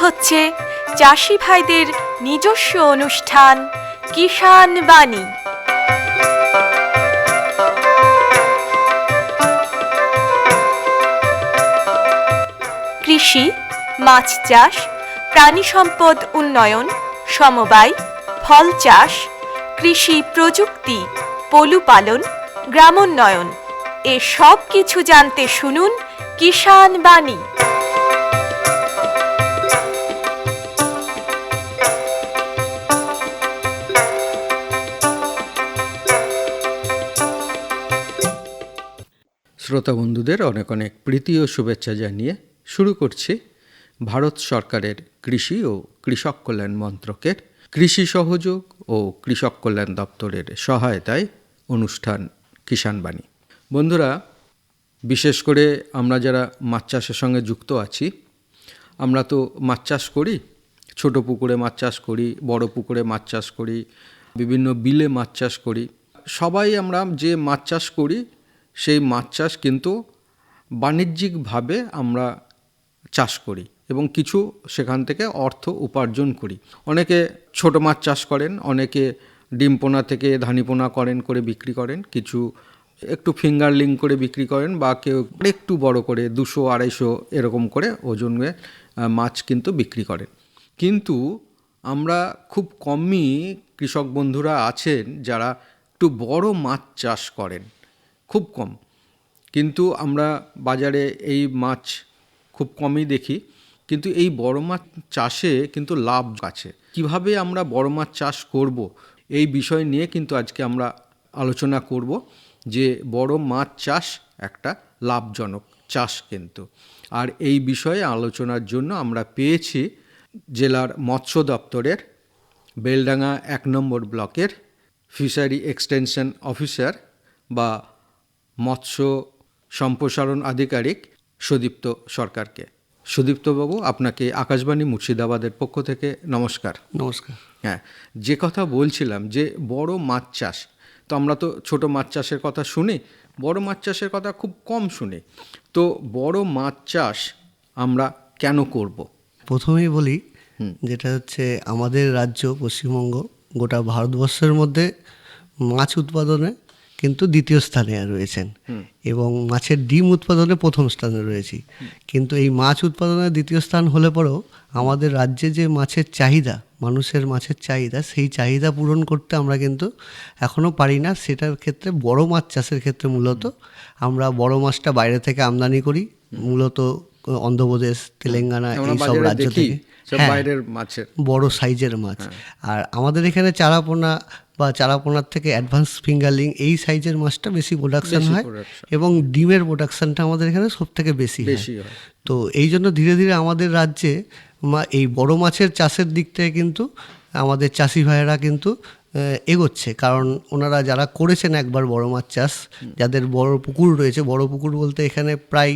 হচ্ছে চাষি ভাইদের নিজস্ব অনুষ্ঠান কিষাণ বাণী। কৃষি, মাছ চাষ, প্রাণী সম্পদ উন্নয়ন, সমবায়, ফল চাষ, কৃষি প্রযুক্তি, পশুপালন, গ্রামোন্নয়ন এ সব কিছু জানতে শুনুন কিষাণ বাণী। শ্রোতা বন্ধুদের অনেক অনেক প্রীতি ও শুভেচ্ছা জানিয়ে শুরু করছি ভারত সরকারের কৃষি ও কৃষক কল্যাণ মন্ত্রকের কৃষি সহযোগ ও কৃষক কল্যাণ দপ্তরের সহায়তায় অনুষ্ঠান কিষাণ বাণী। বন্ধুরা, বিশেষ করে আমরা যারা মাছ চাষের সঙ্গে যুক্ত আছি, আমরা তো মাছ চাষ করি, ছোট পুকুরে মাছ চাষ করি, বড় পুকুরে মাছ চাষ করি, বিভিন্ন বিলে মাছ চাষ করি। সবাই আমরা যে মাছ চাষ করি সেই মাছ চাষ কিন্তু বাণিজ্যিকভাবে আমরা চাষ করি এবং কিছু সেখান থেকে অর্থ উপার্জন করি। অনেকে ছোট মাছ চাষ করেন, অনেকে ডিম পোনা থেকে ধানি পোনা করে বিক্রি করেন, কিছু একটু ফিঙ্গারলিং করে বিক্রি করেন, বা কেউ একটু বড় করে 200-250 এরকম করে ওজনে মাছ কিন্তু বিক্রি করেন। কিন্তু আমরা খুব কমই কৃষক বন্ধুরা আছেন যারা একটু বড় মাছ চাষ করেন, খুব কম। কিন্তু আমরা বাজারে এই মাছ খুব কমই দেখি। কিন্তু এই বড় মাছ চাষে কিন্তু লাভ আছে। কিভাবে আমরা বড় মাছ চাষ করব, এই বিষয় নিয়ে কিন্তু আজকে আমরা আলোচনা করব যে বড় মাছ চাষ একটা লাভজনক চাষ কিন্তু। আর এই বিষয়ে আলোচনার জন্য আমরা পেয়েছি জেলার মৎস্য দপ্তরের বেলডাঙ্গা 1 নম্বর ব্লকের ফিশারি এক্সটেনশন অফিসার বা মৎস্য সম্প্রসারণ আধিকারিক সুদীপ্ত সরকারকে। সুদীপ্তবাবু, আপনাকে আকাশবাণী মুর্শিদাবাদের পক্ষ থেকে নমস্কার। নমস্কার। হ্যাঁ, যে কথা বলছিলাম যে বড় মাছ চাষ, তো আমরা তো ছোট মাছ চাষের কথা শুনি, বড় মাছ চাষের কথা খুব কম শুনি। তো বড় মাছ চাষ আমরা কেন করব? প্রথমেই বলি, যেটা হচ্ছে আমাদের রাজ্য পশ্চিমবঙ্গ গোটা ভারতবর্ষের মধ্যে মাছ উৎপাদনে কিন্তু দ্বিতীয় স্থানে রয়েছেন এবং মাছের ডিম উৎপাদনে প্রথম স্থানে রয়েছি। কিন্তু এই মাছ উৎপাদনে দ্বিতীয় স্থান হলে পরেও আমাদের রাজ্যে যে মাছের চাহিদা, মানুষের মাছের চাহিদা, সেই চাহিদা পূরণ করতে আমরা কিন্তু এখনও পারি না। সেটার ক্ষেত্রে বড় মাছ চাষের ক্ষেত্রে মূলত আমরা বড় মাছটা বাইরে থেকে আমদানি করি, মূলত অন্ধ্রপ্রদেশ, তেলেঙ্গানা এইসব রাজ্য থেকে, বাইরের মাছের বড় সাইজের মাছ। আর আমাদের এখানে চারাপোনা বা চারাপোনার থেকে অ্যাডভান্স ফিঙ্গারলিং এই সাইজের মাছটা বেশি প্রোডাকশন হয় এবং ডিমের প্রোডাকশনটা আমাদের এখানে সব থেকে বেশি হয়। তো এই জন্য ধীরে ধীরে আমাদের রাজ্যে এই বড় মাছের চাষের দিক থেকে কিন্তু আমাদের চাষি ভাইয়েরা কিন্তু এগোচ্ছে। কারণ ওনারা যারা করেছেন একবার বড় মাছ চাষ, যাদের বড় পুকুর রয়েছে, বড় পুকুর বলতে এখানে প্রায়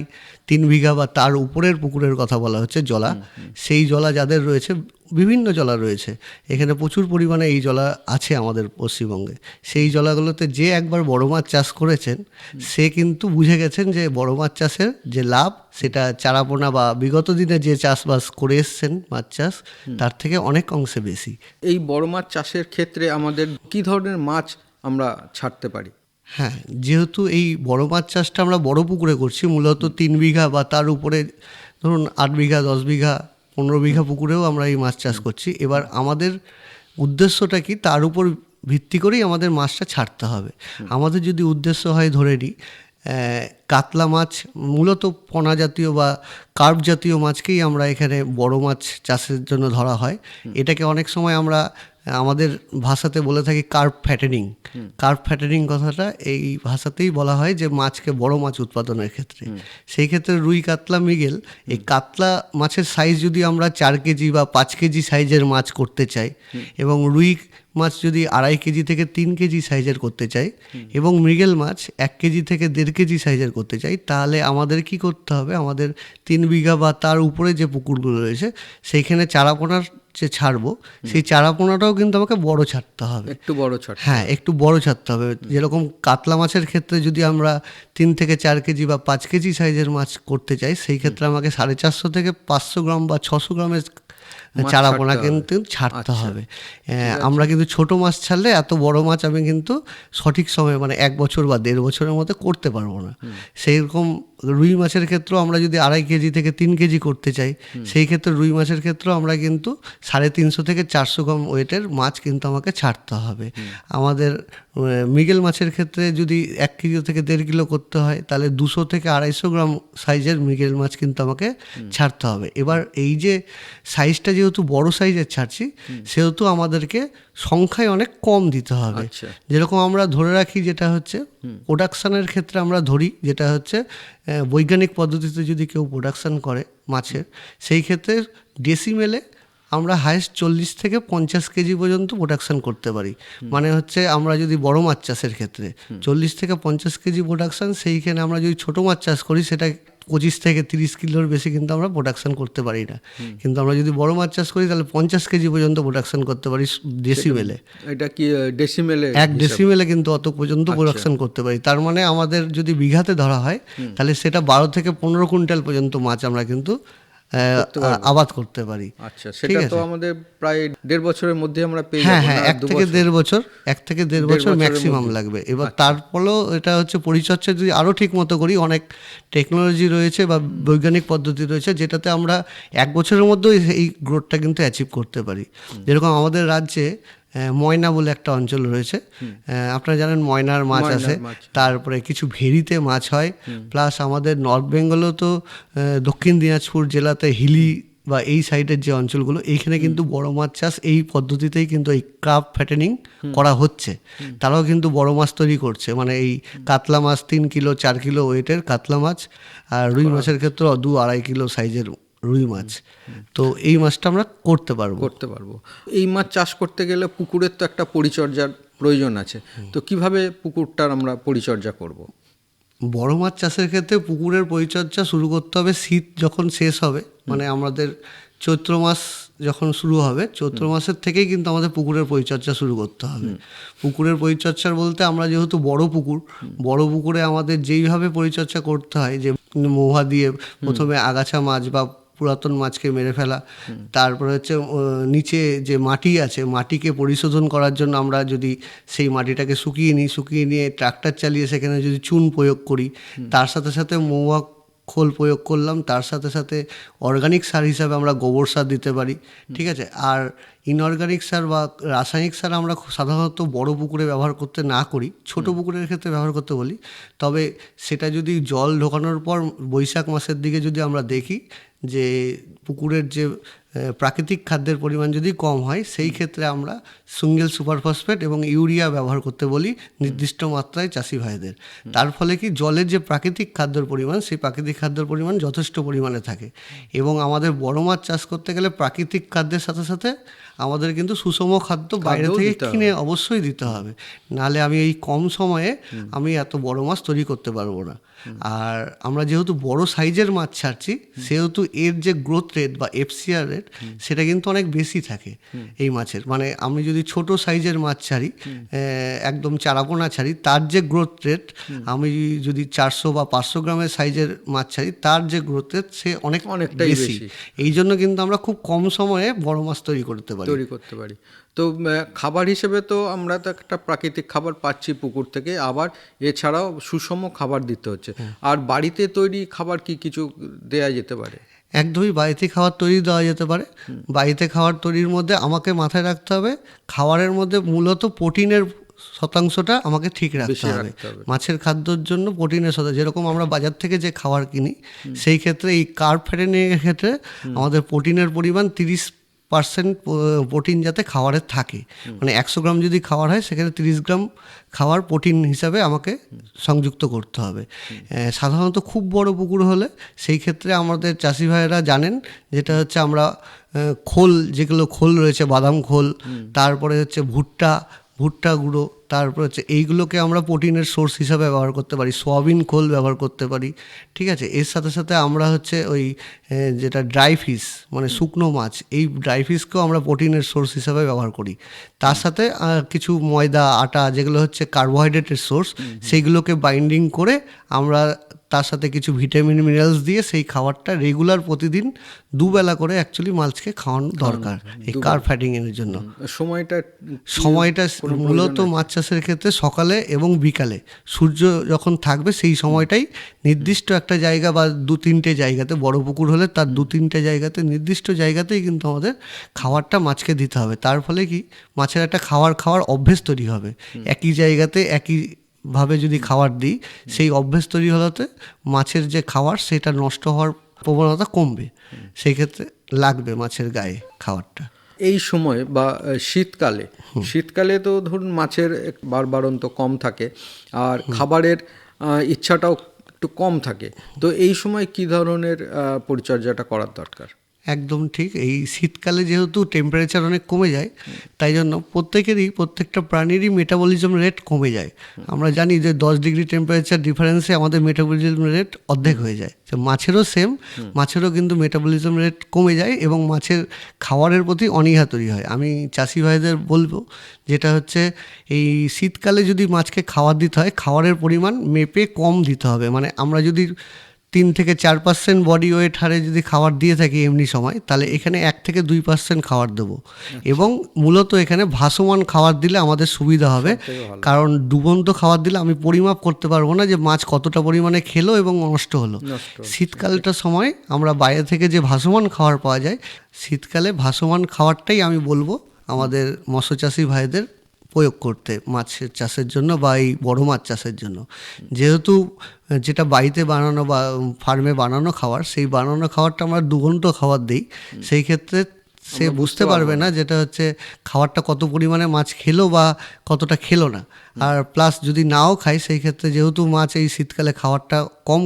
3 বিঘা বা তার উপরের পুকুরের কথা বলা হচ্ছে, জলা, সেই জলা যাদের রয়েছে, বিভিন্ন জলা রয়েছে এখানে, প্রচুর পরিমাণে এই জলা আছে আমাদের পশ্চিমবঙ্গে। সেই জলাগুলোতে যে একবার বড় মাছ চাষ করেছেন সে কিন্তু বুঝে গেছেন যে বড় মাছ চাষের যে লাভ, সেটা চারাপোনা বা বিগত দিনে যে চাষবাস করে এসছেন মাছ চাষ, তার থেকে অনেক অংশে বেশি। এই বড় মাছ চাষের ক্ষেত্রে আমাদের কী ধরনের মাছ আমরা ছাড়তে পারি? হ্যাঁ, যেহেতু এই বড় মাছ চাষটা আমরা বড় পুকুরে করছি, মূলত 3 বিঘা বা তার উপরে, ধরুন 8 বিঘা, 10 বিঘা, 15 বিঘা পুকুরেও আমরা এই মাছ চাষ করছি। এবার আমাদের উদ্দেশ্যটা কি, তার উপর ভিত্তি করেই আমাদের মাছটা ছাড়তে হবে। আমাদের যদি উদ্দেশ্য হয়, ধরে নিই কাতলা মাছ, মূলত পোনা জাতীয় বা কার্প জাতীয় মাছকেই আমরা এখানে বড় মাছ চাষের জন্য ধরা হয়। এটাকে অনেক সময় আমরা আমাদের ভাষাতে বলে থাকি কার্প ফ্যাটেনিং। কার্প ফ্যাটেনিং কথাটা এই ভাষাতেই বলা হয় যে মাছকে বড় মাছ উৎপাদনের ক্ষেত্রে। সেই ক্ষেত্রে রুই, কাতলা, মৃগেল, এই কাতলা মাছের সাইজ যদি আমরা 4 কেজি বা 5 কেজি সাইজের মাছ করতে চাই, এবং রুই মাছ যদি 2.5 কেজি থেকে 3 কেজি সাইজের করতে চাই, এবং মৃগেল মাছ 1 কেজি থেকে 1.5 কেজি সাইজের করতে চাই, তাহলে আমাদের কি করতে হবে, আমাদের 3 বিঘা বা তার উপরে যে পুকুরগুলো রয়েছে সেইখানে চারাপোনার যে ছাড়বো, সেই চারাপোনাটাও কিন্তু আমাকে বড় ছাড়তে হবে, একটু বড় ছাড়তে। হ্যাঁ, একটু বড় ছাড়তে হবে। যেরকম কাতলা মাছের ক্ষেত্রে যদি আমরা 3 থেকে 4 কেজি বা 5 কেজি সাইজের মাছ করতে চাই, সেই ক্ষেত্রে আমাকে 450 থেকে 500 গ্রাম বা 600 গ্রামের মাছ চারাপোনা ছাড়তে কিন্তু হবে। ছাড়তে আচ্ছা, হবে। আমরা কিন্তু ছোট মাছ ছাড়লে এত বড় মাছ আমি কিন্তু সঠিক সময়ে মানে 1 বছর বা 1.5 বছরের মধ্যে করতে পারবো না। সেই রকম রুই মাছের ক্ষেত্রেও আমরা যদি 2.5 কেজি থেকে 3 কেজি করতে চাই, সেই ক্ষেত্রে রুই মাছের ক্ষেত্রেও আমরা কিন্তু 350 থেকে 400 গ্রাম ওয়েটের মাছ কিন্তু আমাকে ছাড়তে হবে। আমাদের মৃগেল মাছের ক্ষেত্রে যদি 1 কিলো থেকে 1.5 কিলো করতে হয়, তাহলে 200 থেকে 250 গ্রাম সাইজের মৃগেল মাছ কিন্তু আমাকে ছাড়তে হবে। এবার এই যে সাইজটা যেহেতু বড় সাইজের ছাড়ছি, সেহেতু আমাদেরকে সংখ্যায় অনেক কম দিতে হবে। আচ্ছা। যেরকম আমরা ধরে রাখি যেটা হচ্ছে প্রোডাকশানের ক্ষেত্রে আমরা ধরি যেটা হচ্ছে বৈজ্ঞানিক পদ্ধতিতে যদি কেউ প্রোডাকশান করে মাছের, সেই ক্ষেত্রে ডেসিমেলে আমরা হাইস্ট 40 থেকে 50 কেজি পর্যন্ত প্রোডাকশান করতে পারি। মানে হচ্ছে আমরা যদি বড় মাছ চাষের ক্ষেত্রে 40 থেকে 50 কেজি প্রোডাকশান, সেইখানে আমরা যদি ছোটো মাছ চাষ করি সেটা 25 থেকে 30 কিলোর বেশি কিন্তু আমরা প্রোডাকশান করতে পারি না। কিন্তু আমরা যদি বড় মাছ চাষ করি তাহলে 50 কেজি পর্যন্ত প্রোডাকশান করতে পারি ডেসিমেলে। এটা কি ডেসিমেলে? 1 ডেসিমেলে কিন্তু অত পর্যন্ত প্রোডাকশন করতে পারি। তার মানে আমাদের যদি বিঘাতে ধরা হয় তাহলে সেটা 12 থেকে 15 কুইন্টাল পর্যন্ত মাছ আমরা কিন্তু আবাদ করতে পারি। আচ্ছা, সেটা তো আমাদের প্রায় 1.5 বছরের মধ্যে আমরা পেয়ে হ্যাঁ যাবো হ্যাঁ, না? 1 থেকে 1.5 বছর, 1 থেকে 1.5 বছর বছরের ম্যাক্সিমাম মধ্যে। লাগবে। এবার তারপরেও এটা হচ্ছে পরিচর্যা যদি আরও ঠিক মতো করি, অনেক টেকনোলজি রয়েছে বা বৈজ্ঞানিক পদ্ধতি রয়েছে যেটাতে আমরা 1 বছরের মধ্যেও এই গ্রোথটা কিন্তু অ্যাচিভ করতে পারি। যেরকম আমাদের রাজ্যে ময়না বলে একটা অঞ্চল রয়েছে, আপনারা জানেন ময়নার মাছ আছে, তারপরে কিছু ভেরিতে মাছ হয়, প্লাস আমাদের নর্থ বেঙ্গলেও তো দক্ষিণ দিনাজপুর জেলাতে হিলি বা এই সাইডের যে অঞ্চলগুলো, এইখানে কিন্তু বড় মাছ চাষ এই পদ্ধতিতেই কিন্তু এই কার্প ফ্যাটেনিং করা হচ্ছে। তারাও কিন্তু বড় মাছ তৈরি করছে, মানে এই কাতলা মাছ 3 কিলো 4 কিলো ওয়েটের কাতলা মাছ, আর রুই মাছের ক্ষেত্রে 2-2.5 কিলো সাইজের রুই মাছ। তো এই মাছটা আমরা করতে পারবো। এই মাছ চাষ করতে গেলে পুকুরের তো একটা পরিচর্যার প্রয়োজন আছে, তো কিভাবে পুকুরটার আমরা পরিচর্যা করব? বড় মাছ চাষের ক্ষেত্রে পুকুরের পরিচর্যা শুরু করতে হবে শীত যখন শেষ হবে, মানে আমাদের চৈত্র মাস যখন শুরু হবে, চৈত্র মাসের থেকেই কিন্তু আমাদের পুকুরের পরিচর্যা শুরু করতে হবে। পুকুরের পরিচর্যা বলতে আমরা যেহেতু বড় পুকুরে আমাদের যেইভাবে পরিচর্যা করতে হয়, যে মহুয়া দিয়ে প্রথমে আগাছা মাছ বা পুরাতন মাছকে মেরে ফেলা, তারপরে হচ্ছে নিচে যে মাটি আছে মাটিকে পরিশোধন করার জন্য আমরা যদি সেই মাটিটাকে শুকিয়ে নিয়ে ট্রাক্টর চালিয়ে সেখানে যদি চুন প্রয়োগ করি, তার সাথে সাথে মহুয়া খোল প্রয়োগ করলাম, তার সাথে সাথে অর্গানিক সার হিসাবে আমরা গোবর সার দিতে পারি, ঠিক আছে। আর ইনঅর্গানিক সার বা রাসায়নিক সার আমরা সাধারণত বড় পুকুরে ব্যবহার করতে না করি, ছোট পুকুরের ক্ষেত্রে ব্যবহার করতে বলি। তবে সেটা যদি জল ঢোকানোর পর বৈশাখ মাসের দিকে যদি আমরা দেখি যে পুকুরের যে প্রাকৃতিক খাদ্যের পরিমাণ যদি কম হয়, সেই ক্ষেত্রে আমরা সিঙ্গেল সুপার ফসফেট এবং ইউরিয়া ব্যবহার করতে বলি নির্দিষ্ট মাত্রায় চাষি ভাইদের। তার ফলে কি জলের যে প্রাকৃতিক খাদ্যের পরিমাণ, সেই প্রাকৃতিক খাদ্যের পরিমাণ যথেষ্ট পরিমাণে থাকে। এবং আমাদের বড় মাছ চাষ করতে গেলে প্রাকৃতিক খাদ্যের সাথে সাথে আমাদের কিন্তু সুষম খাদ্য বাইরে থেকে কিনে অবশ্যই দিতে হবে, নাহলে আমি এই কম সময়ে আমি এত বড় মাছ তৈরি করতে পারবো না। আর আমরা যেহেতু বড় সাইজের মাছ ছাড়ছি, সেহেতু এর যে গ্রোথ রেট বা এফসিআর রেট সেটা কিন্তু অনেক বেশি থাকে এই মাছের। মানে আমি যদি ছোট সাইজের মাছ ছাড়ি, একদম চারাপোনা ছাড়ি, তার যে গ্রোথ রেট, আমি যদি 400 বা 500 গ্রামের সাইজের মাছ ছাড়ি, তার যে গ্রোথ রেট সে অনেকটাই বেশি। এই জন্য কিন্তু আমরা খুব কম সময়ে বড় মাছ তৈরি করতে পারি। তো খাবার হিসেবে তো আমরা তো একটা প্রাকৃতিক খাবার পাচ্ছি পুকুর থেকে, আবার এছাড়াও সুষম খাবার দিতে হচ্ছে। আর বাড়িতে তৈরি খাবার কি কিছু দেয়া যেতে পারে? একদমই বাড়িতে খাবার তৈরি দেওয়া যেতে পারে। বাড়িতে খাবার তৈরির মধ্যে আমাকে মাথায় রাখতে হবে, খাবারের মধ্যে মূলত প্রোটিনের শতাংশটা আমাকে ঠিক রাখতে হবে। মাছের খাদ্যর জন্য প্রোটিনের শতাংশ, যেরকম আমরা বাজার থেকে যে খাবার কিনি, সেই ক্ষেত্রে এই কার্প ফ্যাটেনিংয়ের ক্ষেত্রে আমাদের প্রোটিনের পরিমাণ 30% প্রোটিন যাতে খাবারের থাকে, মানে 100 গ্রাম যদি খাবার হয় সেখানে 30 গ্রাম খাবার প্রোটিন হিসাবে আমাকে সংযুক্ত করতে হবে। সাধারণত খুব বড় পুকুর হলে সেই ক্ষেত্রে আমাদের চাষি ভাইয়েরা জানেন, যেটা হচ্ছে আমরা খোল, যেগুলো খোল রয়েছে, বাদাম খোল, তারপরে হচ্ছে ভুট্টা গুঁড়ো, তারপর হচ্ছে এইগুলোকে আমরা প্রোটিনের সোর্স হিসাবে ব্যবহার করতে পারি। সয়াবিন খোল ব্যবহার করতে পারি, ঠিক আছে। এর সাথে সাথে আমরা হচ্ছে ওই যেটা ড্রাই ফিশ, মানে শুকনো মাছ, এই ড্রাই ফিশকেও আমরা প্রোটিনের সোর্স হিসাবে ব্যবহার করি। তার সাথে কিছু ময়দা, আটা, যেগুলো হচ্ছে কার্বোহাইড্রেটের সোর্স, সেইগুলোকে বাইন্ডিং করে আমরা তার সাথে কিছু ভিটামিন মিনারেলস দিয়ে সেই খাবারটা রেগুলার প্রতিদিন দুবেলা করে অ্যাকচুয়ালি মাছকে খাওয়ানো দরকার এই কার্ব ফ্যাটিংয়ের জন্য। সময়টা মূলত মাছ চাষের ক্ষেত্রে সকালে এবং বিকালে সূর্য যখন থাকবে সেই সময়টাই নির্দিষ্ট একটা জায়গা বা 2-3টে জায়গাতে, বড় পুকুর হলে তার 2-3টে জায়গাতে নির্দিষ্ট জায়গাতেই কিন্তু আমাদের খাবারটা মাছকে দিতে হবে। তার ফলে কি মাছের একটা খাওয়ার অভ্যেস তৈরি হবে। একই জায়গাতে একইভাবে যদি খাবার দিই সেই অভ্যেস তৈরি হলোতে মাছের যে খাবার সেটা নষ্ট হওয়ার প্রবণতা কমবে, সেই ক্ষেত্রে লাগবে মাছের গায়ে খাবারটা। এই সময় বা শীতকালে তো ধরুন মাছের বাড়ন্ত কম থাকে আর খাবারের ইচ্ছাটাও একটু কম থাকে, তো এই সময় কি ধরনের পরিচর্যাটা করার দরকার? একদম ঠিক। এই শীতকালে যেহেতু টেম্পারেচার অনেক কমে যায়, তাই জন্য প্রত্যেকটা প্রাণীরই মেটাবলিজম রেট কমে যায়। আমরা জানি যে 10 ডিগ্রি টেম্পারেচার ডিফারেন্সে আমাদের মেটাবলিজম রেট অর্ধেক হয়ে যায়। তো মাছেরও সেম, মাছেরও কিন্তু মেটাবলিজম রেট কমে যায় এবং মাছের খাবারের প্রতি অনীহা তৈরি হয়। আমি চাষি ভাইদের বলবো যেটা হচ্ছে এই শীতকালে যদি মাছকে খাবার দিতে হয়, খাবারের পরিমাণ মেপে কম দিতে হবে। মানে আমরা যদি 3-4% বডি ওয়েট হারে যদি খাবার দিয়ে থাকি এমনি সময়, তাহলে এখানে 1-2% খাবার দেবো। এবং মূলত এখানে ভাসমান খাবার দিলে আমাদের সুবিধা হবে, কারণ ডুবন্ত খাবার দিলে আমি পরিমাপ করতে পারবো না যে মাছ কতটা পরিমাণে খেলো এবং নষ্ট হলো। শীতকালটার সময় আমরা বাইরে থেকে যে ভাসমান খাবার পাওয়া যায়, শীতকালে ভাসমান খাবারটাই আমি বলবো আমাদের মৎস্যচাষী ভাইদের প্রয়োগ করতে মাছের চাষের জন্য বা এই বড় মাছ চাষের জন্য। যেহেতু যেটা বাড়িতে বানানো বা ফার্মে বানানো খাবার, সেই বানানো খাবারটা আমরা দুঘণ্ট খাবার দিই, সেই ক্ষেত্রে সে বুঝতে পারবে না যেটা হচ্ছে খাবারটা কত পরিমাণে মাছ খেলো বা কতটা খেলো না। আর প্লাস যদি নাও খাই, সেই ক্ষেত্রে যেহেতু মাছ এই শীতকালে খাবারটা কম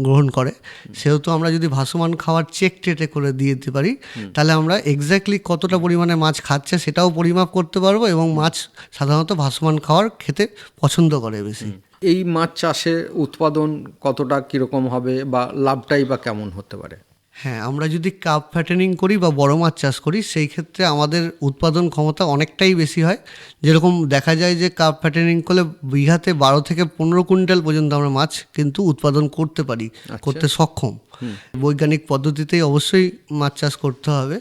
গ্রহণ করে, সেহেতু আমরা যদি ভাসমান খাবার চেক টেটে করে দিয়ে দিতে পারি, তাহলে আমরা এক্স্যাক্টলি কতটা পরিমাণে মাছ খাচ্ছে সেটাও পরিমাপ করতে পারবো এবং মাছ সাধারণত ভাসমান খাবার খেতে পছন্দ করে বেশি। এই মাছ চাষে উৎপাদন কতটা কীরকম হবে বা লাভটাই বা কেমন হতে পারে? হ্যাঁ, আমরা যদি কার্ব ফ্যাটেনিং করি বা বড় মাছ চাষ করি, সেই ক্ষেত্রে আমাদের উৎপাদন ক্ষমতা অনেকটাই বেশি হয়। যেরকম দেখা যায় যে কার্ব ফ্যাটেনিং করলে বিঘাতে 12-15 কুইন্টাল পর্যন্ত আমরা মাছ কিন্তু উৎপাদন করতে পারি, করতে সক্ষম। বৈজ্ঞানিক পদ্ধতিতেই অবশ্যই মাছ চাষ করতে হবে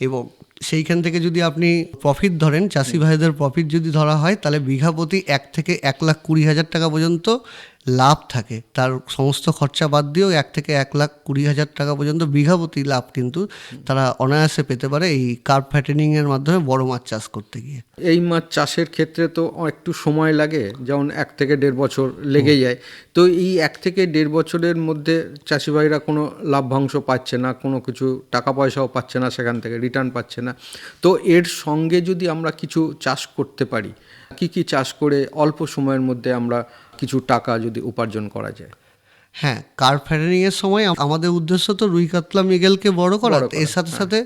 এবং সেইখান থেকে যদি আপনি প্রফিট ধরেন, চাষি ভাইদের প্রফিট যদি ধরা হয়, তাহলে বিঘা প্রতি 1-1,20,000 টাকা পর্যন্ত লাভ থাকে। তার সমস্ত খরচা বাদ দিয়েও 1-1,20,000 টাকা পর্যন্ত বিঘা প্রতি লাভ কিন্তু তারা অনায়াসে পেতে পারে এই কার্ব ফ্যাটেনিংয়ের মাধ্যমে বড় মাছ চাষ করতে গিয়ে। এই মাছ চাষের ক্ষেত্রে তো একটু সময় লাগে, যেমন 1-1.5 বছর লেগে যায়। তো এই 1-1.5 বছরের মধ্যে চাষি ভাইরা কোনো লাভ্যাংশ পাচ্ছে না, কোনো কিছু টাকা পয়সাও পাচ্ছে না, সেখান থেকে রিটার্ন পাচ্ছে না। তো এর সঙ্গে যদি আমরা কিছু চাষ করতে পারি, কি চাষ করে অল্প সময়ের মধ্যে আমরা কিছু টাকা যদি উপার্জন করা যায়? হ্যাঁ, কার্ব ফ্যাটেনিংয়ের সময় আমাদের উদ্দেশ্য তো রুই কাতলা মৃগেলকে বড় করা। এর সাথে সাথে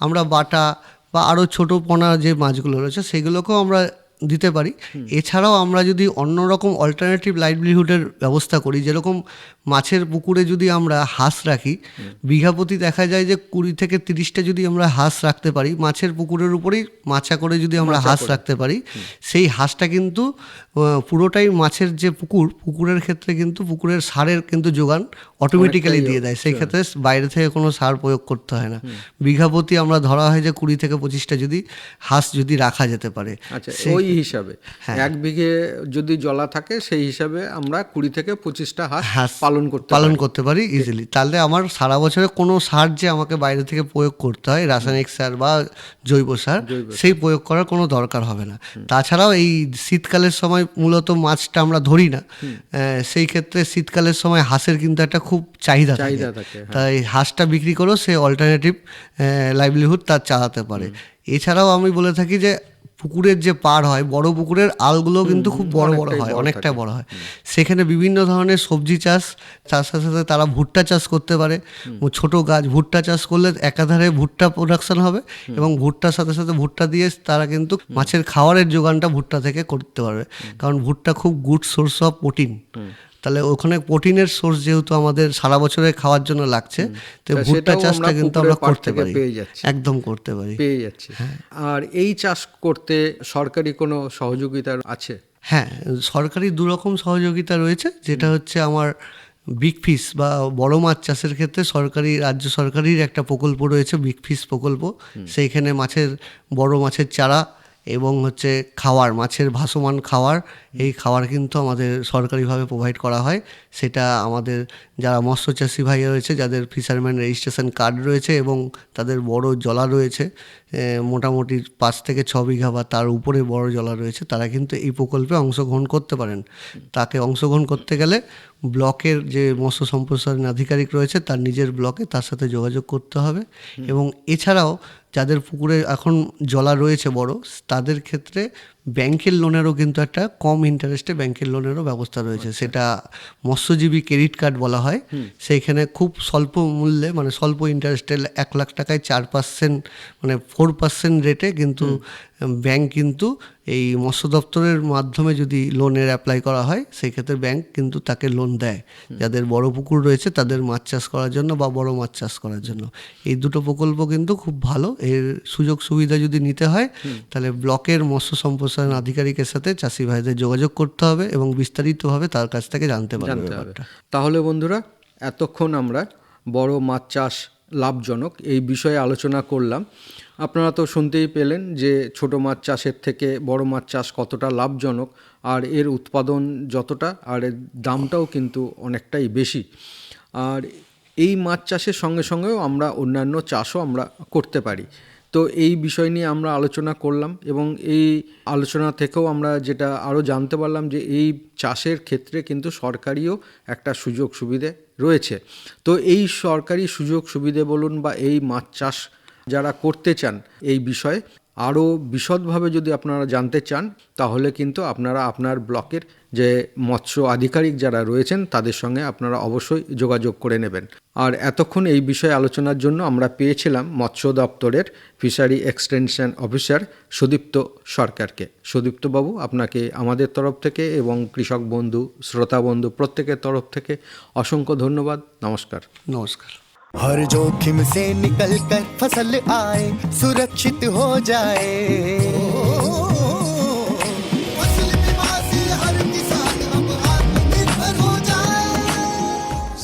আমরা বাটা বা আরও ছোটো পোনা যে মাছগুলো রয়েছে সেগুলোকেও আমরা দিতে পারি। এছাড়াও আমরা যদি অন্য রকম অল্টারনেটিভ লাইভলিহুডের ব্যবস্থা করি, যেরকম মাছের পুকুরে যদি আমরা হাঁস রাখি, বিঘা প্রতি দেখা যায় যে 20-30টা যদি আমরা হাঁস রাখতে পারি, মাছের পুকুরের উপরেই মাচা করে যদি আমরা হাঁস রাখতে পারি, সেই হাঁসটা কিন্তু পুরোটাই মাছের যে পুকুরের ক্ষেত্রে কিন্তু পুকুরের সারের কিন্তু যোগান অটোমেটিক্যালি দিয়ে দেয়। সেই ক্ষেত্রে বাইরে থেকে কোনো সার প্রয়োগ করতে হয় না। বিঘা প্রতি আমরা ধরা হয় যে 20-25টা যদি হাঁস যদি রাখা যেতে পারে, ওই হিসাবে 1 বিঘে যদি জলা থাকে সেই হিসাবে আমরা 20-25টা হাঁস পালন করতে পারি ইজিলি। তাহলে আমার সারা বছরে কোনো সার যে আমাকে বাইরে থেকে প্রয়োগ করতে হয়, রাসায়নিক সার বা জৈব সার, সেই প্রয়োগ করার কোনো দরকার হবে না। তাছাড়াও এই শীতকালের সময় মূলত মাছটা আমরা ধরি না, সেই ক্ষেত্রে শীতকালের সময় হাঁসের কিন্তু একটা খুব চাহিদা থাকে। তাই হাঁসটা বিক্রি করেও সে অল্টারনেটিভ লাইভলিহুড তার চালাতে পারে। এছাড়াও আমি বলে থাকি যে পুকুরের যে পাড় হয়, বড় পুকুরের আলগুলো কিন্তু খুব বড় বড় হয়, অনেকটা বড় হয়। সেখানে বিভিন্ন ধরনের সবজি চাষের সাথে তারা ভুট্টা চাষ করতে পারে। ছোট গাছ ভুট্টা চাষ করলে একাধারে ভুট্টা প্রোডাকশন হবে এবং ভুট্টার সাথে সাথে ভুট্টা দিয়ে তারা কিন্তু মাছের খাবারের যোগানটা ভুট্টা থেকে করতে পারবে, কারণ ভুট্টা খুব গুড সোর্স অফ প্রোটিন। তাহলে ওখানে প্রোটিনের সোর্স যেহেতু আমাদের সারা বছরে খাওয়ার জন্য লাগছে, তো ভুট্টা চাষটা কিন্তু আমরা করতে পারি, একদম করতে পারি, পেয়ে যাচ্ছি। আর এই চাষ করতে সরকারি কোনো সহযোগিতা আছে? হ্যাঁ, সরকারি 2 রকম সহযোগিতা রয়েছে। যেটা হচ্ছে আমার বিগ ফিশ বা বড় মাছ চাষের ক্ষেত্রে রাজ্য সরকারির একটা প্রকল্প রয়েছে, বিগ ফিশ প্রকল্প। সেইখানে বড় মাছের চারা এবং হচ্ছে মাছের ভাসমান খাওয়ার, এই খাওয়ার কিন্তু আমাদের সরকারিভাবে প্রোভাইড করা হয়। সেটা আমাদের যারা মৎস্যচাষী ভাই রয়েছে, যাদের ফিশারম্যান রেজিস্ট্রেশন কার্ড রয়েছে এবং তাদের বড় জলা রয়েছে, মোটামুটি 5 থেকে 6 বিঘা বা তার উপরে বড় জলা রয়েছে, তারা কিন্তু এই প্রকল্পে অংশগ্রহণ করতে পারেন। তাকে অংশগ্রহণ করতে গেলে ব্লকের যে মৎস্য সম্প্রসারণ আধিকারিক রয়েছে তার নিজের ব্লকে তার সাথে যোগাযোগ করতে হবে। এবং এছাড়াও যাদের পুকুরে এখন জলা রয়েছে বড়, তাদের ক্ষেত্রে ব্যাংকের লোনেরও কিন্তু একটা কম ইন্টারেস্টে ব্যাংকের লোনেরও ব্যবস্থা রয়েছে। সেটা মৎস্যজীবী ক্রেডিট কার্ড বলা হয়। সেইখানে খুব স্বল্প মূল্যে, মানে স্বল্প ইন্টারেস্টে 1 লাখ টাকায় 4%, মানে 4% রেটে কিন্তু ব্যাংক কিন্তু এই মৎস্য দপ্তরের মাধ্যমে যদি লোনের অ্যাপ্লাই করা হয়, সেই ক্ষেত্রে ব্যাংক কিন্তু তাকে লোন দেয় যাদের বড় পুকুর রয়েছে তাদের মাছ চাষ করার জন্য বা বড় মাছ চাষ করার জন্য। এই দুটো প্রকল্প কিন্তু খুব ভালো। এর সুযোগ সুবিধা যদি নিতে হয় তাহলে ব্লকের মৎস্য সম্প্রসারণ আধিকারিকের সাথে চাষি ভাইদের যোগাযোগ করতে হবে এবং বিস্তারিতভাবে তার কাছ থেকে জানতে পারবে ব্যাপারটা। তাহলে বন্ধুরা, এতক্ষণ আমরা বড় মাছ চাষ লাভজনক এই বিষয়ে আলোচনা করলাম। আপনারা তো শুনতেই পেলেন যে ছোট মাছ চাষের থেকে বড় মাছ চাষ কতটা লাভজনক, আর এর উৎপাদন যতটা, আর এর দামটাও কিন্তু অনেকটাই বেশি। আর এই মাছ চাষের সঙ্গে সঙ্গেও আমরা অন্যান্য চাষও আমরা করতে পারি। তো এই বিষয় নিয়ে আমরা আলোচনা করলাম এবং এই আলোচনা থেকেও আমরা যেটা আরও জানতে পারলাম যে এই চাষের ক্ষেত্রে কিন্তু সরকারিও একটা সুযোগ সুবিধে রয়েছে। তো এই সরকারি সুযোগ সুবিধে বলুন বা এই মাছ চাষ যারা করতে চান, এই বিষয়ে আরও বিশদভাবে যদি আপনারা জানতে চান, তাহলে কিন্তু আপনারা আপনার ব্লকের যে মৎস্য আধিকারিক যারা রয়েছেন তাদের সঙ্গে আপনারা অবশ্যই যোগাযোগ করে নেবেন। আর এতক্ষণ এই বিষয়ে আলোচনার জন্য আমরা পেয়েছিলাম মৎস্য দপ্তরের ফিশারি এক্সটেনশন অফিসার সুদীপ্ত সরকারকে। সুদীপ্তবাবু, আপনাকে আমাদের তরফ থেকে এবং কৃষক বন্ধু, শ্রোতা বন্ধু প্রত্যেকের তরফ থেকে অসংখ্য ধন্যবাদ। নমস্কার। নমস্কার। हर जोखिम से निकल कर फसल आए, सुरक्षित हो जाए। फसल बीमा से हर किसान अब आत्मनिर्भर हो जाए।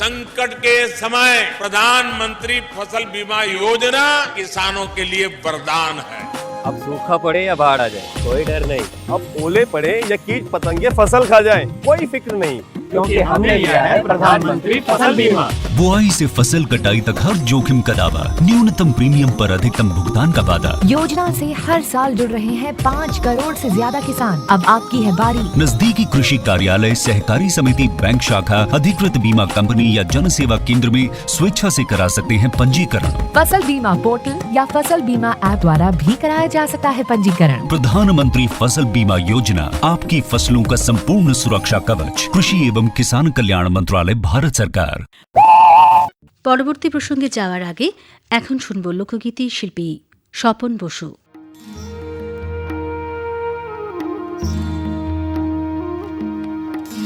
संकट के समय प्रधानमंत्री फसल बीमा योजना किसानों के लिए वरदान है। अब सूखा पड़े या बाढ़ आ जाए, कोई डर नहीं। अब ओले पड़े या कीट पतंगे फसल खा जाए, कोई फिक्र नहीं, क्योंकि हमने लिया है प्रधानमंत्री फसल बीमा। बुआई से फसल कटाई तक हर जोखिम का दावा, न्यूनतम प्रीमियम पर अधिकतम भुगतान का वादा। योजना से हर साल जुड़ रहे हैं 5 करोड़ से ज्यादा किसान। अब आपकी है बारी। नजदीकी कृषि कार्यालय, सहकारी समिति, बैंक शाखा, अधिकृत बीमा कंपनी या जन सेवा केंद्र में स्वेच्छा से करा सकते हैं पंजीकरण। फसल बीमा पोर्टल या फसल बीमा ऐप द्वारा भी कराया जा सकता है पंजीकरण। प्रधानमंत्री फसल बीमा योजना, आपकी फसलों का संपूर्ण सुरक्षा कवच। कृषि एवं किसान कल्याण मंत्रालय, भारत सरकार। পরবর্তী প্রসঙ্গে যাওয়ার আগে এখন শুনব লোকগীতি শিল্পী স্বপন বসু।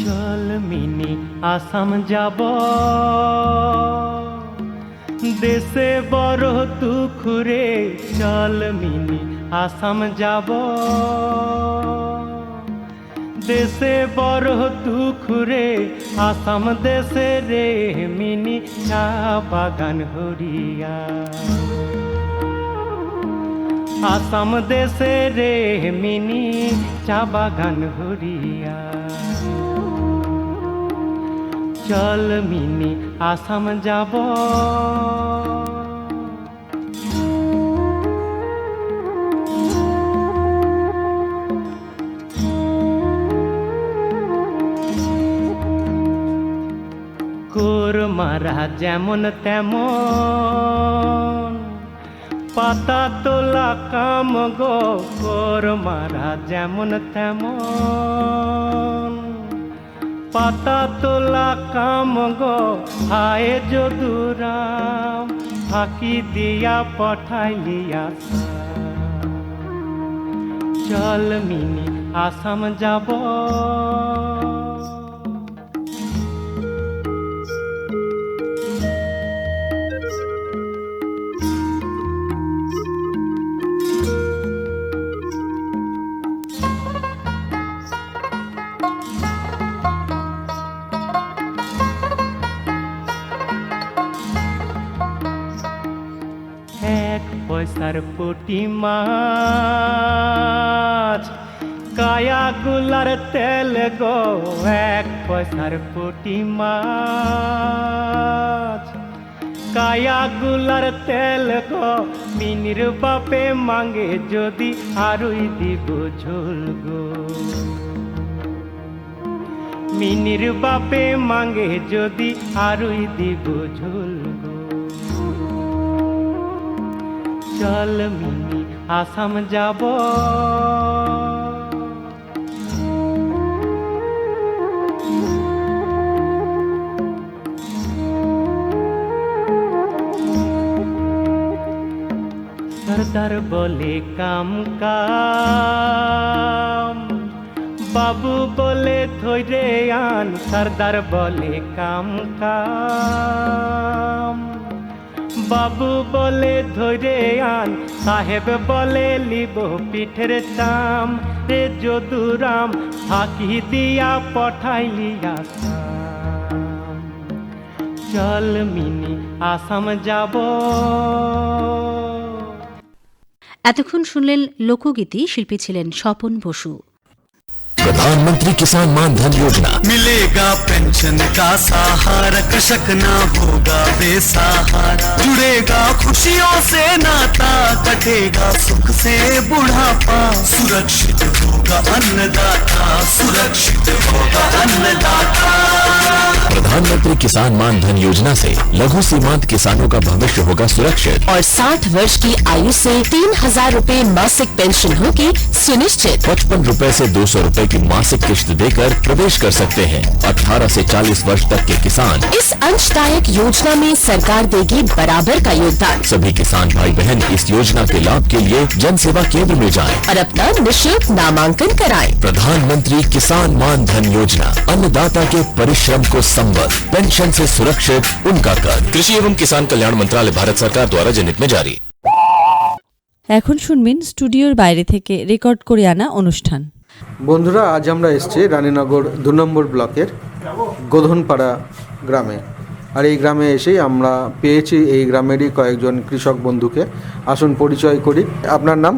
চল মিনি আসাম যাব, দেশে বড় দুঃখরে। চল মিনি আসাম যাব, দেশে বড় দুঃখরে। আসাম দেশে রে মিনি চা বাগান হরিয়া। আসাম দেশে রে মিনি চা বাগান হরিয়া। চল মিনি আসাম যাব। মারা যেমন তেমন, পাতা তোলা কাম গো। কোর মারা যেমন তেমন, পাতা তোলা কাম গো। হায় যদুরাম ফাঁকি দিয়া পঠাইলিয়া। চল মিনি আসাম যাব। পয়সার পুঁটি মাছ, কায়াগুলার তেল গো 1 পয়সার পুঁটি মাছ, কায়াগুলার তেল গো মিনির বাপে মাঙ্গে যদি আরই দিব ঝোল গো, মিনির বাপে মাঙ্গে যদি আরই দিব ঝোল গো। চল মিনি আসাম যাব, সরদার বলে কাম কাম, বাবু বলে ধৈরে আন, সরদার বলে কাম কাম, বাবু বলে ধৈরে আন, সাহেব বলে লিব পিঠের চাম, রে যদুরাম ফাঁকি দিয়া পঠাইলি আসাম। চল মিনি আসাম যাব। এতক্ষণ শুনলেন লোকগীতি, শিল্পী ছিলেন স্বপন বসু। प्रधानमंत्री किसान मान धन योजना, मिलेगा पेंशन का सहारा, कृषक ना होगा बेसहारा, जुड़ेगा खुशियों से नाता, कटेगा सुख से बुढ़ापा, सुरक्षित होगा अन्नदाता, सुरक्षित होगा अन्नदाता। प्रधानमंत्री किसान मान धन योजना से लघु सीमांत किसानों का भविष्य होगा सुरक्षित और 60 वर्ष की आयु से 3000 रूपए मासिक पेंशन होगी सुनिश्चित। 55 रुपए से 200 रुपए की मासिक किश्त देकर प्रवेश कर सकते हैं। 18 से 40 वर्ष तक के किसान इस अंशदायक योजना में सरकार देगी बराबर का योगदान। सभी किसान भाई बहन इस योजना के लाभ के लिए जन सेवा केंद्र में जाएं और अपना निःशुल्क नामांकन कराएं। प्रधानमंत्री किसान मान धन योजना, अन्नदाता के परिश्रम को संबल, पेंशन से सुरक्षित उनका कर। कृषि एवं किसान कल्याण मंत्रालय, भारत सरकार द्वारा जनहित में जारी। এখন শুনবেন স্টুডিওর বাইরে থেকে রেকর্ড করে আনা অনুষ্ঠান। বন্ধুরা, আজ আমরা এসেছি রানীনগর 2 নম্বর ব্লকের গোধনপাড়া গ্রামে। আর এই গ্রামে এসেই আমরা পেয়েছি এই গ্রামেরই কয়েকজন কৃষক বন্ধুকে। আসুন পরিচয় করি। আপনার নাম?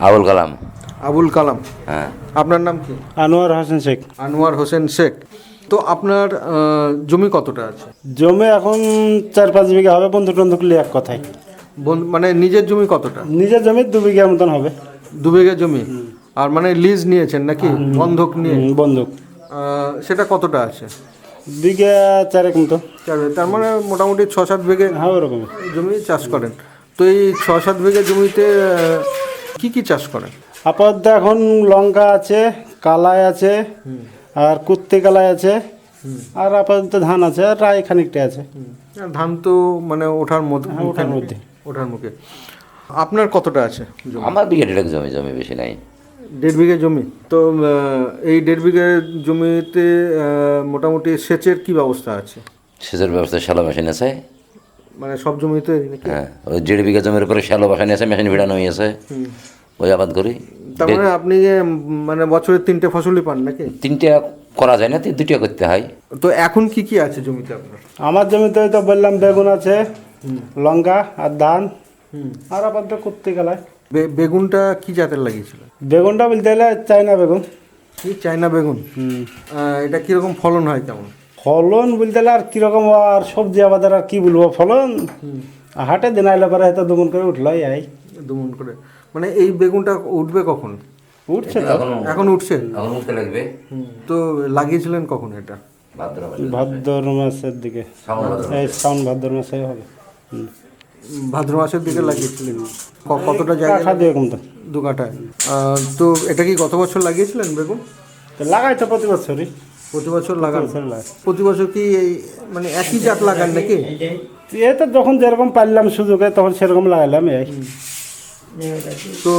আবুল কালাম। আবুল কালাম, হ্যাঁ। আপনার নাম কি? আনোয়ার হোসেন শেখ। আনোয়ার হোসেন শেখ। তো আপনার জমি কতটা আছে? জমি এখন 4-5 বিঘা হবে, বন্ধু টন্ধু করলে এক কথায়। মানে নিজের জমি কতটা? নিজের জমি 2 বিঘার মতন হবে। 2 বিঘা জমি। আর মানে লিজ নিয়েছেন নাকি? বন্ধক নিয়ে? বন্ধক। সেটা কতটা আছে? বিঘা 4 মতো। তার মানে মোটামুটি 6-7 বিঘে ওরকম জমি চাষ করেন। তো এই 6-7 বিঘা জমিতে কি কি চাষ করেন? আপাতত এখন লঙ্কা আছে, কালাই আছে, আর কুত্তে কালাই আছে, আর আপাতত ধান আছে, আর রায় খানিকটা আছে। ধান তো মানে ওঠার মধ্যে। ওঠার মুখে। আপনার কতটা আছে? আমার বিঘা 1.5 জমি, জমি বেশি নাই। 1.5 বিঘা জমি। তো এই 1.5 বিঘা জমিতে মোটামুটি সেচের কি ব্যবস্থা আছে? সেচের ব্যবস্থা শ্যালো মেশিন আছে। মানে সব জমিতে? হ্যাঁ, ওই 1.5 বিঘা জমির উপরে শ্যালো মেশিন আছে, মেশিন ভিড়ানো হয়েছে, ওই আবাদ করি। তার মানে আপনি মানে বছরে 3টে ফসলই পান নাকি? 3টে করা যায় না, 2টা করতে হয়। তো এখন কি কি আছে জমিতে আপনার? আমার জমিতে তো বললাম বেগুন আছে, লঙ্কা আর ধান, আর আপাতত কুত্তে কালাই। বেগুনটা কি জাতের লাগিয়েছিল? বেগুনটা বলতে গেলে চায়না বেগুন। কি চায়না বেগুন? এটা কিরকম ফলন হয়? কেমন ফলন বলতে গেলে আর কিরকম, আর সবজি আবাদের আর কি বলবো, ফলন হাটে দিন আইলে পরে হয়তো 2 গুণ করে উঠলো। 2 গুণ করে। মানে এই বেগুনটা উঠবে কখন? উঠছে তো, এখন উঠছে। এখন উঠতে লাগবে। তো লাগিয়েছিলেন কখন এটা? ভাদ্র মাসের দিকে, এই শ্রাবণ ভাদ্র মাসে হবে। ভাদ্র মাসের দিকে লাগিয়েছিলেন? কতটা জায়গা? 2 কাঠায়। তো এটা কি গত বছর লাগিয়েছিলেন বেগুন? লাগাই তো প্রতি বছরই। প্রতি বছর লাগান? প্রতি বছর কি এই মানে একই জাত লাগান নাকি? এই তো যখন যেরকম পারলাম সুযোগে তখন সেরকম লাগালাম। এই তো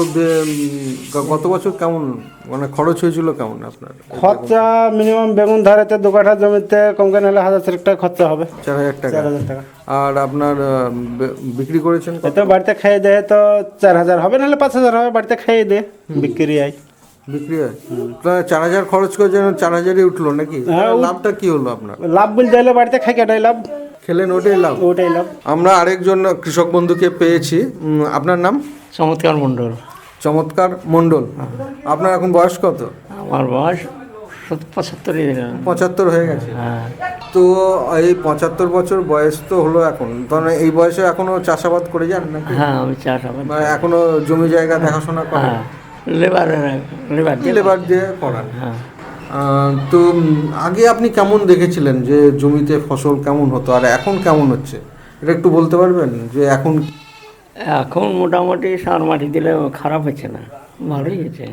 গত বছর কেমন মানে খরচ হয়েছিল কেমন আপনার? খরচা মিনিমাম বেগুন ধারেতে 2 কাঠা জমিতে কম করে হলে 1000 টাকা খরচা হবে। 4000 টাকা। আর আপনার বিক্রি করেছেন কত? তো বাড়িতে খেয়ে দেয় তো 4000 হবে, নাহলে 5000 হবে। বাড়িতে খেয়ে দে বিক্রি হয়। বিক্রি হয়? 4000 খরচ করে যেন 4000ই উঠলো নাকি? লাভটা কি হলো আপনার? লাভ বলতে হলে বাড়িতে খাই কাটাই লাভ। খেলেন ওটাই লাভ। ওটাই লাভ। আমরা আরেকজন কৃষক বন্ধুকে পেয়েছি। আপনার নাম? চমৎকার মণ্ডল। চমৎকার মণ্ডল। আপনার এখন বয়স কত? আমার বয়স 75 75 হয়ে গেছে। হ্যাঁ। তো এই 75 বছর বয়স তো হলো এখন, তাহলে এই বয়সে এখনো চাষাবাদ করে যান নাকি? হ্যাঁ, আমি চাষাবাদ। মানে এখনো জমি জায়গা দেখাশোনা করেন? হ্যাঁ, লেবার দিয়ে করান। হ্যাঁ। তো আগে আপনি কেমন দেখেছিলেন যে জমিতে ফসল কেমন হতো আর এখন কেমন হচ্ছে, এটা একটু বলতে পারবেন যে এখন? এখন মোটামুটি সার মাটি দিলে খারাপ হচ্ছে না, ভালোই হচ্ছে।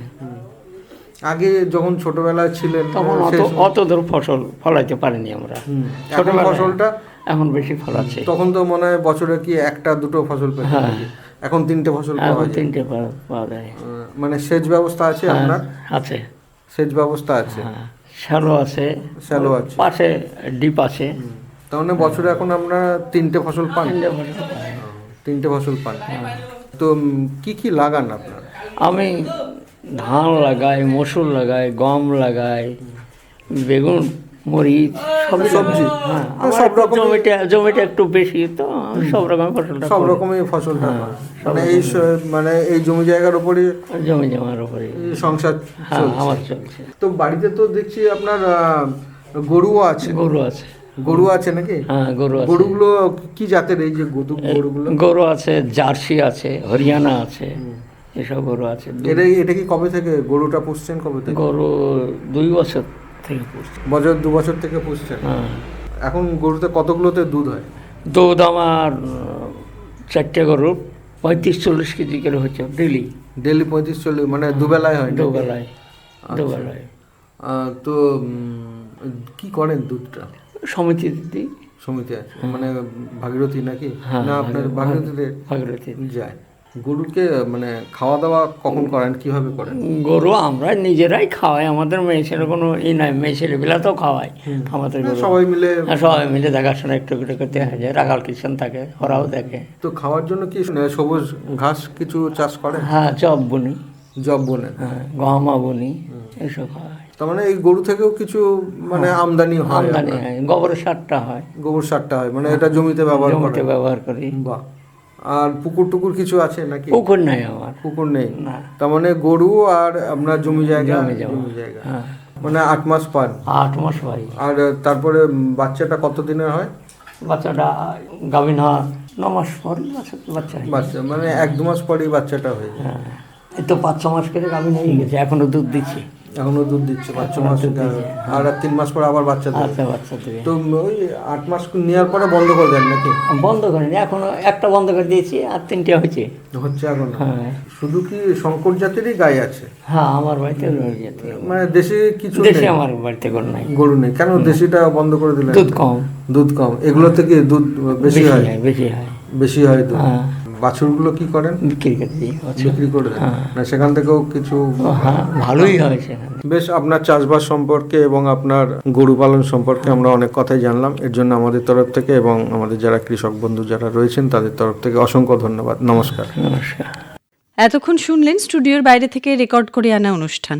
আগে যখন ছোটবেলায় ছিলেন তখন অত দূর ফসল ফলাইতে পারিনি আমরা। ছোটবেলায় ফসলটা এখন বেশি ফলাচ্ছে। তখন তো মনে হয় বছরে কি একটা দুটো ফসল পেতেন? হ্যাঁ। এখন 3টে ফসল পাওয়া যায়। 3টে পাওয়া যায়। মানে সেচ ব্যবস্থা আছে আপনার? আছে, সেচ ব্যবস্থা আছে। শ্যালো আছে, শ্যালো আছে, পাশে ডিপ আছে। তার মানে বছরে এখন আমরা 3টে ফসল পান? 3টে ফসল পান। তো কি কি লাগান আপনার? আমি ধান লাগাই, মসুর লাগাই, গম লাগাই, বেগুন, মরিচ, সব সবজি। হ্যাঁ, সব রকম। জমিটা একটু বেশি, তো আমি সব রকমের ফসলটা, সব রকমের ফসলটা মানে মানে এই জমি জায়গার উপরে, জমির উপরে সংসার আমার চলছে। তো বাড়িতে তো দেখছি আপনার গরুও আছে। গরু আছে নাকি? হ্যাঁ, গরু আছে। গরুগুলো কি জাতের এই যে গরুগুলো? গরু আছে, জার্সি আছে, হরিয়ানা আছে, এসব গরু আছে। এটা কি কবে থেকে গরুটা পুষছেন? কবে থেকে? গরু 2 বছর থেকে পুষছি। 2 বছর থেকে পুষছেন? হ্যাঁ। এখন গরুতে কতগুলোতে দুধ হয়? দুধ আমার 4টে গরু 35-40 কেজি করে হচ্ছে ডেলি। 35-40 মানে দুবেলায় হয়? দুবেলায়। তো কি করেন দুধটা? সমিতি দিদি। সমিতি আছে মানে ভাগীরথী নাকি? না আপনার ভাগীরথী যায়। গরুকে মানে খাওয়া দাওয়া কখন করেন, কিভাবে করেন? গরু আমরা নিজেরাই খাওয়াই, আমাদের মেয়েছেলে কোনো ই নাই, মেয়েছেলেবেলা তো খাওয়াই আমাদের গরু। সবাই মিলে দেখাশোনা একটু একটু করতে হয়, রাখাল কিষণ থাকে, ওরাও দেখে। তো খাওয়ার জন্য কি সবুজ ঘাস কিছু চাষ করেন? হ্যাঁ, জব বুনি। হ্যাঁ, গহমা বুনি, এসব হয়। তার মানে এই গরু থেকেও কিছু মানে আমদানি হয়? গোবরের সারটা হয়। মানে এটা জমিতে ব্যবহার করি। বাহ। আর পুকুর টুকুর কিছু আছে নাকি? পুকুর নাই আমার। পুকুর নেই? তার মানে গরু আর আপনার জমি জায়গা মানে 8 মাস পান? 8 মাস পাই। আর তারপরে বাচ্চাটা কত দিনের হয়? বাচ্চাটা গাভিন হয় 9 মাস পর বাচ্চা মানে 1-2 মাস পরেই বাচ্চাটা হয়ে যায়। হ্যাঁ, এই তো 5-6 মাস করে গাভিন হয়ে গেছে, এখনো দুধ দিচ্ছে। 5 মাস, আর 3 মাস পরে আবার বাচ্চা দেবে। তো ওই 8 মাস নেওয়ার পরে বন্ধ করে দেন নাকি? বন্ধ করিনি, এখনো একটা বন্ধ করে দিয়েছি, আর 3টে হচ্ছে এখন। হ্যাঁ। শুধু কি শঙ্কর জাতেরই গাই আছে? হ্যাঁ, আমার বাড়িতে মানে দেশি কিছু? দেশি আমার বাড়িতে গরু নেই। কেন দেশিটা বন্ধ করে দিলেন? দুধ কম। এগুলো থেকে দুধ বেশি হয়? বেশি হয় দুধ। বাছুরগুলো কি করেন? বিক্রি করে দেন? না সেখান থেকেও কিছু? ভালোই হয় সেখানে। বেশ, আপনার চাষবাস সম্পর্কে এবং আপনার গরু পালন সম্পর্কে আমরা অনেক কথাই জানলাম। এর জন্য আমাদের তরফ থেকে এবং আমাদের যারা কৃষক বন্ধু যারা রয়েছেন তাদের তরফ থেকে অসংখ্য ধন্যবাদ। নমস্কার। এতক্ষণ শুনলেন স্টুডিওর বাইরে থেকে রেকর্ড করে আনা অনুষ্ঠান।